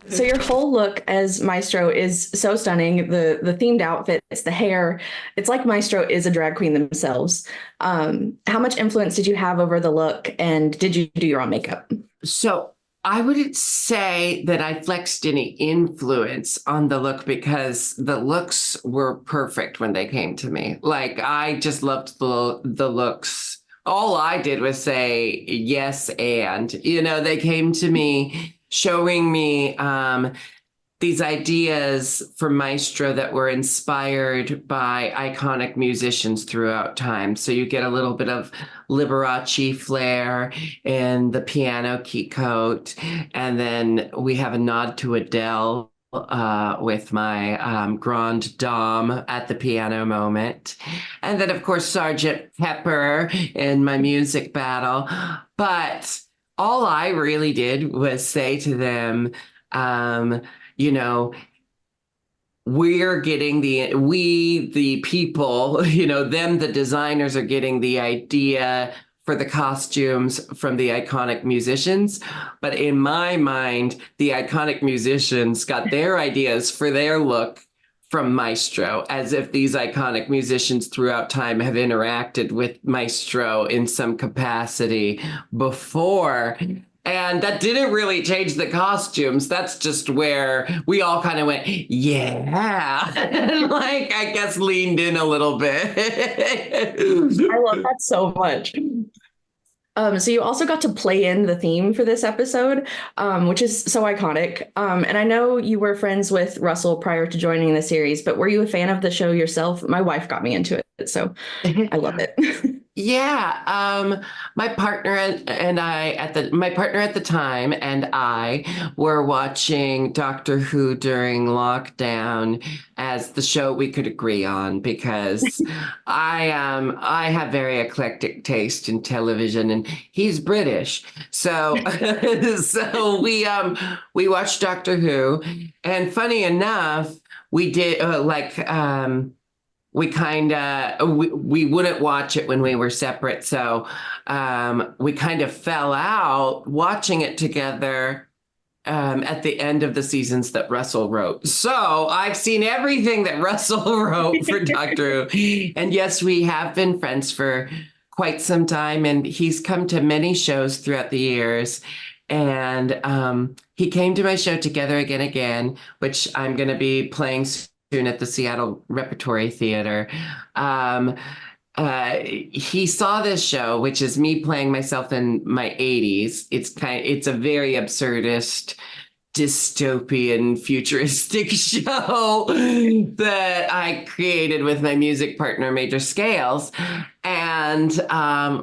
So your whole look as Maestro is so stunning. The themed outfits, the hair. It's like Maestro is a drag queen themselves. How much influence did you have over the look, and did you do your own makeup? So I wouldn't say that I flexed any influence on the look because the looks were perfect when they came to me. Like I just loved the looks. All I did was say yes, and they came to me showing me these ideas for Maestro that were inspired by iconic musicians throughout time. So you get a little bit of Liberace flair in the piano key coat. And then we have a nod to Adele with my Grande Dame at the piano moment. And then, of course, Sergeant Pepper in my music battle. But all I really did was say to them, you know, we, the people, them, the designers are getting the idea for the costumes from the iconic musicians. But in my mind, the iconic musicians got their ideas for their look from Maestro, as if these iconic musicians throughout time have interacted with Maestro in some capacity before. And that didn't really change the costumes. That's just where we all kind of went, yeah, and like, I guess leaned in a little bit. I love that so much. So you also got to play in the theme for this episode, which is so iconic. And I know you were friends with Russell prior to joining the series, but were you a fan of the show yourself? My wife got me into it, so I love it. Yeah, my partner and I my partner at the time and I were watching Doctor Who during lockdown as the show we could agree on because I have very eclectic taste in television and he's British. So so we watched Doctor Who, and funny enough, we did we kind of we wouldn't watch it when we were separate, so we kind of fell out watching it together at the end of the seasons that Russell wrote. So I've seen everything that Russell wrote for Doctor Who, and yes, we have been friends for quite some time, and he's come to many shows throughout the years. And he came to my show Together Again, which I'm going to be playing at the Seattle Repertory Theater. He saw this show, which is me playing myself in my 80s. It's a very absurdist, dystopian, futuristic show that I created with my music partner, Major Scales. And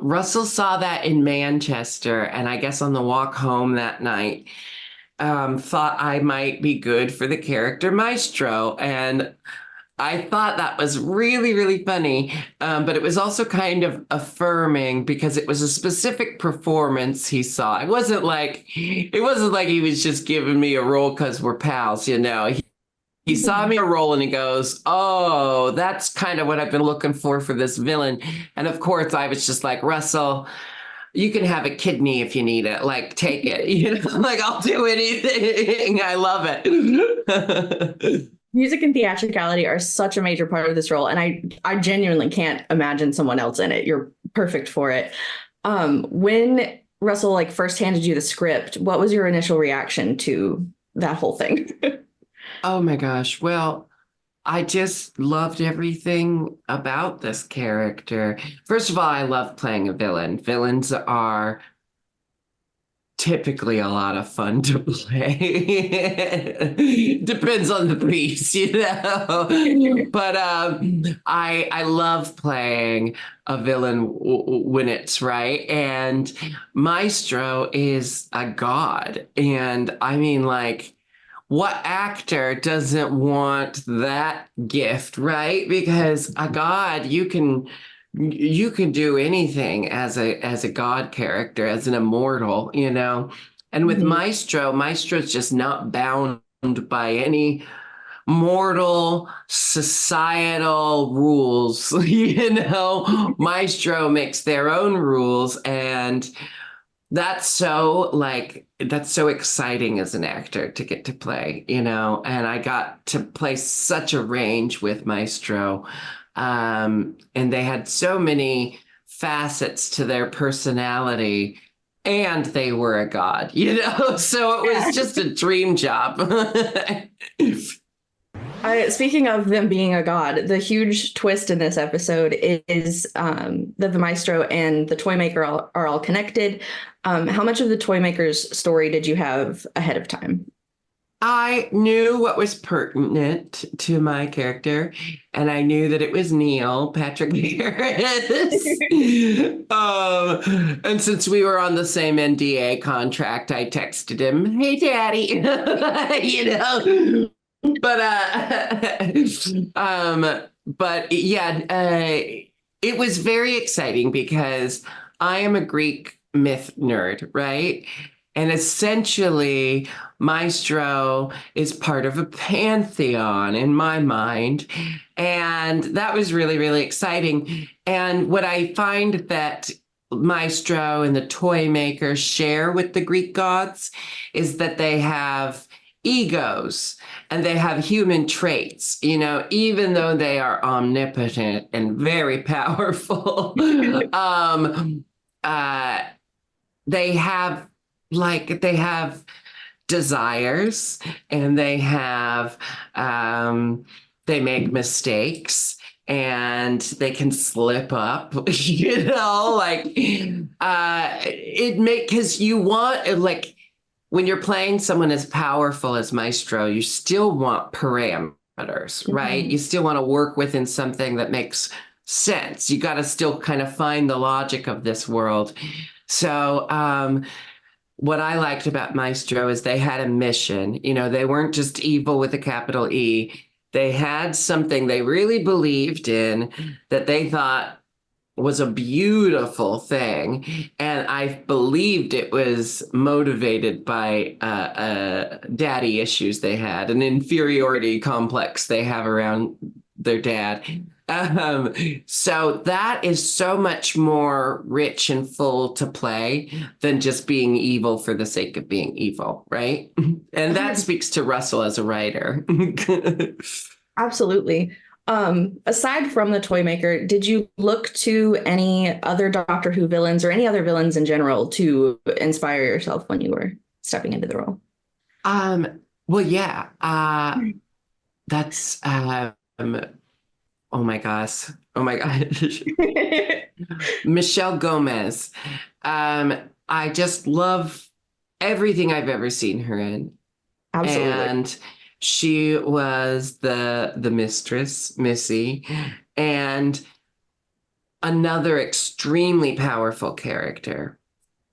Russell saw that in Manchester, and I guess on the walk home that night, thought I might be good for the character Maestro. And I thought that was really, really funny. But it was also kind of affirming because it was a specific performance he saw. It wasn't like he was just giving me a role because we're pals, He saw me a role and he goes, "Oh, that's kind of what I've been looking for this villain." And of course, I was just like, Russell, you can have a kidney if you need it. Like, take it. Like, I'll do anything. I love it. Music and theatricality are such a major part of this role, and I genuinely can't imagine someone else in it. You're perfect for it. When Russell first handed you the script, what was your initial reaction to that whole thing? Oh my gosh. Well, I just loved everything about this character. First of all, I love playing a villain. Villains are typically a lot of fun to play. Depends on the piece, But I love playing a villain when it's right. And Maestro is a god. And I mean, what actor doesn't want that gift, right? Because a god, you can do anything as a god character, as an immortal, And with Maestro's just not bound by any mortal societal rules. Maestro makes their own rules, and that's so exciting as an actor to get to play, and I got to play such a range with Maestro. And they had so many facets to their personality, and they were a god. So it was Yeah. just a dream job. Speaking of them being a god, the huge twist in this episode is that the Maestro and the Toymaker are all connected. How much of the Toymaker's story did you have ahead of time? I knew what was pertinent to my character, and I knew that it was Neil Patrick Harris. And since we were on the same NDA contract, I texted him, "Hey, Daddy," But but yeah, it was very exciting because I am a Greek myth nerd, right? And essentially, Maestro is part of a pantheon in my mind. And that was really, really exciting. And what I find that Maestro and the Toymaker share with the Greek gods is that they have egos and they have human traits, even though they are omnipotent and very powerful. uh, they have they have desires, and they make mistakes, and they can slip up, it make because you want when you're playing someone as powerful as Maestro, you still want parameters, right? Mhm. You still want to work within something that makes sense. You got to still kind of find the logic of this world. So, what I liked about Maestro is they had a mission. They weren't just evil with a capital E. They had something they really believed in that they thought was a beautiful thing. And I believed it was motivated by daddy issues they had, an inferiority complex they have around their dad. So that is so much more rich and full to play than just being evil for the sake of being evil, right? And that speaks to Russell as a writer. Absolutely. Aside from the Toymaker, did you look to any other Doctor Who villains or any other villains in general to inspire yourself when you were stepping into the role? Well, yeah. That's oh my gosh. Oh my gosh. Michelle Gomez. I just love everything I've ever seen her in. Absolutely. And she was the mistress, Missy, and another extremely powerful character.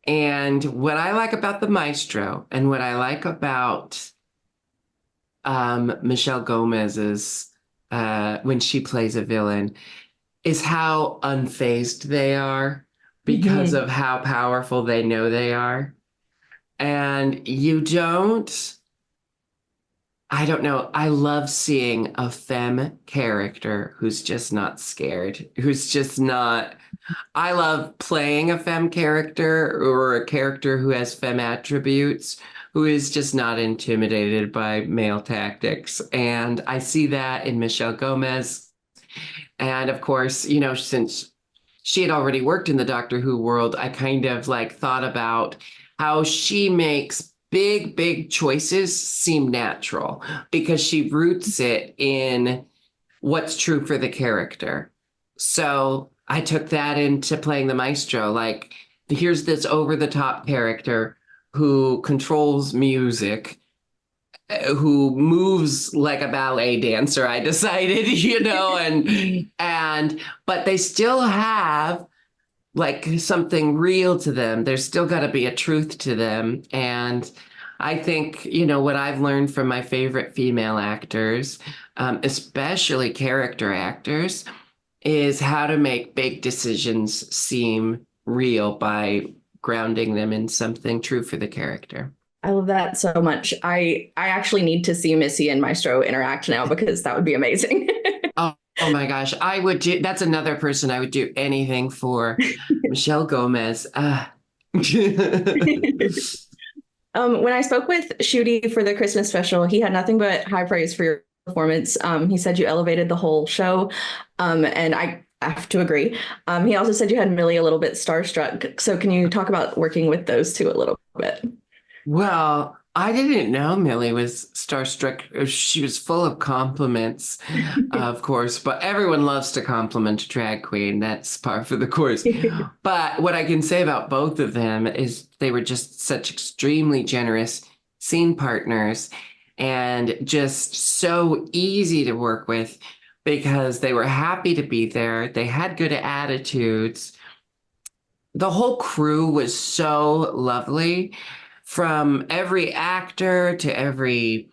And what I like about the Maestro, and what I like about Michelle Gomez's when she plays a villain, is how unfazed they are because Mhm. of how powerful they know they are. And you don't, I don't know. I love seeing a femme character who's just not scared, who's just not. I love playing a femme character or a character who has femme attributes, who is just not intimidated by male tactics. And I see that in Michelle Gomez. And of course, since she had already worked in the Doctor Who world, I kind of thought about how she makes big, big choices seem natural because she roots it in what's true for the character. So I took that into playing the Maestro. Here's this over the top character who controls music, who moves like a ballet dancer, I decided, but they still have something real to them. There's still got to be a truth to them. And I think, what I've learned from my favorite female actors, especially character actors, is how to make big decisions seem real by grounding them in something true for the character. I love that so much. I actually need to see Missy and Maestro interact now because that would be amazing. Oh my gosh, that's another person I would do anything for. Michelle Gomez. When I spoke with Ncuti for the Christmas special, he had nothing but high praise for your performance. He said you elevated the whole show, and I have to agree. He also said you had Millie a little bit starstruck. So can you talk about working with those two a little bit? Well, I didn't know Millie was starstruck. She was full of compliments, of course, but everyone loves to compliment a drag queen. That's par for the course. But what I can say about both of them is they were just such extremely generous scene partners and just so easy to work with because they were happy to be there. They had good attitudes. The whole crew was so lovely, from every actor to every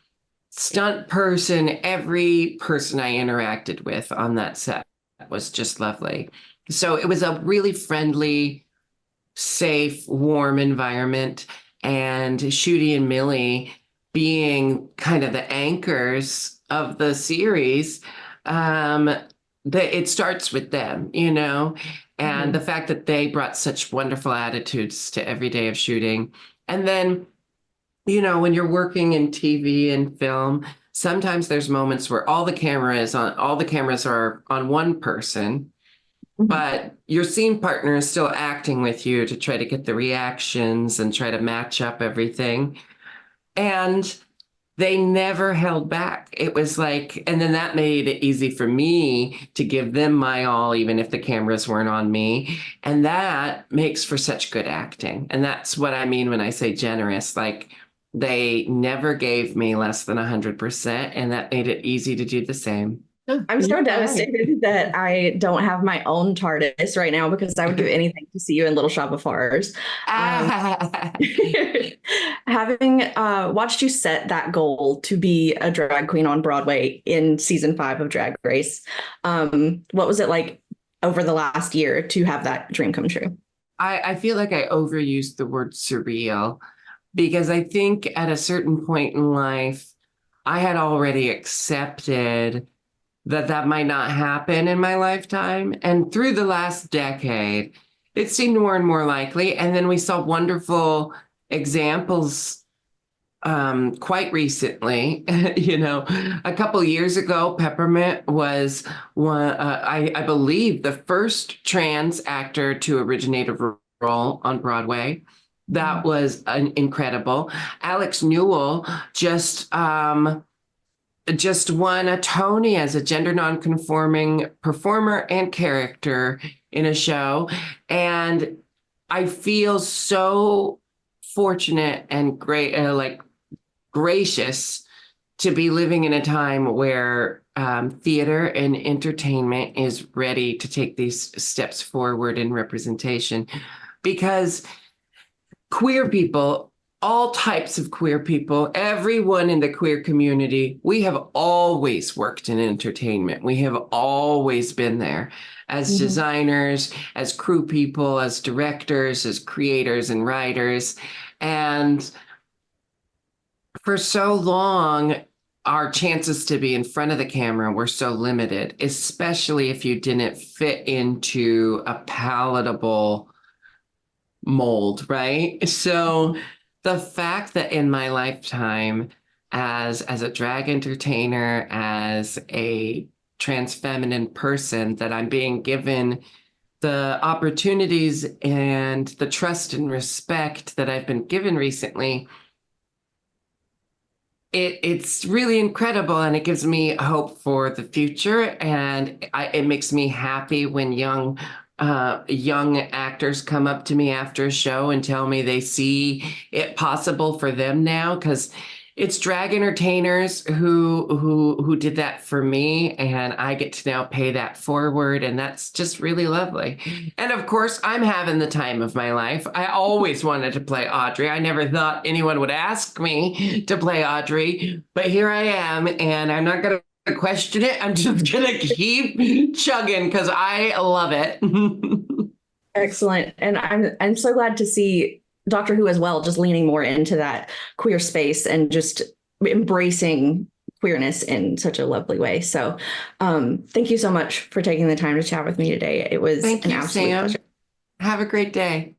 stunt person, every person I interacted with on that set was just lovely. So it was a really friendly, safe, warm environment. And Ncuti and Millie being kind of the anchors of the series, it starts with them, you know, and the fact that they brought such wonderful attitudes to every day of shooting. And then, you know, when you're working in TV and film, sometimes there's moments where all the cameras are on one person, but your scene partner is still acting with you to try to get the reactions and try to match up everything. And they never held back. It was like, and then that made it easy for me to give them my all, even if the cameras weren't on me. And that makes for such good acting. And that's what I mean when I say generous. Like, they never gave me less than 100%, and that made it easy to do the same. I'm so devastated that I don't have my own TARDIS right now because I would give anything to see you in Little Shop of Horrors. Having watched you set that goal to be a drag queen on Broadway in season 5 of Drag Race, what was it like over the last year to have that dream come true? I feel like I overused the word surreal because I think at a certain point in life, I had already accepted that might not happen in my lifetime. And through the last decade, it seemed more and more likely. And then we saw wonderful examples quite recently. You know, a couple years ago, Peppermint was one, I believe, the first trans actor to originate a role on Broadway. That was incredible. Alex Newell just won a Tony as a gender nonconforming performer and character in a show. And I feel so fortunate and great, gracious to be living in a time where theater and entertainment is ready to take these steps forward in representation, because queer people, all types of queer people, everyone in the queer community, we have always worked in entertainment. We have always been there as designers, as crew people, as directors, as creators and writers. And for so long, our chances to be in front of the camera were so limited, especially if you didn't fit into a palatable mold, right? So the fact that in my lifetime, as a drag entertainer, as a trans feminine person, that I'm being given the opportunities and the trust and respect that I've been given recently, it's really incredible, and it gives me hope for the future. And it makes me happy when young actors come up to me after a show and tell me they see it possible for them now, because it's drag entertainers who did that for me, and I get to now pay that forward, and that's just really lovely. And of course, I'm having the time of my life. I always wanted to play Audrey. I never thought anyone would ask me to play Audrey, but here I am, and I'm not going to question it. I'm just going to keep chugging because I love it. Excellent. And I'm so glad to see Doctor Who as well, just leaning more into that queer space and just embracing queerness in such a lovely way. So thank you so much for taking the time to chat with me today. It was Thank an you, absolute Sam. pleasure. Have a great day.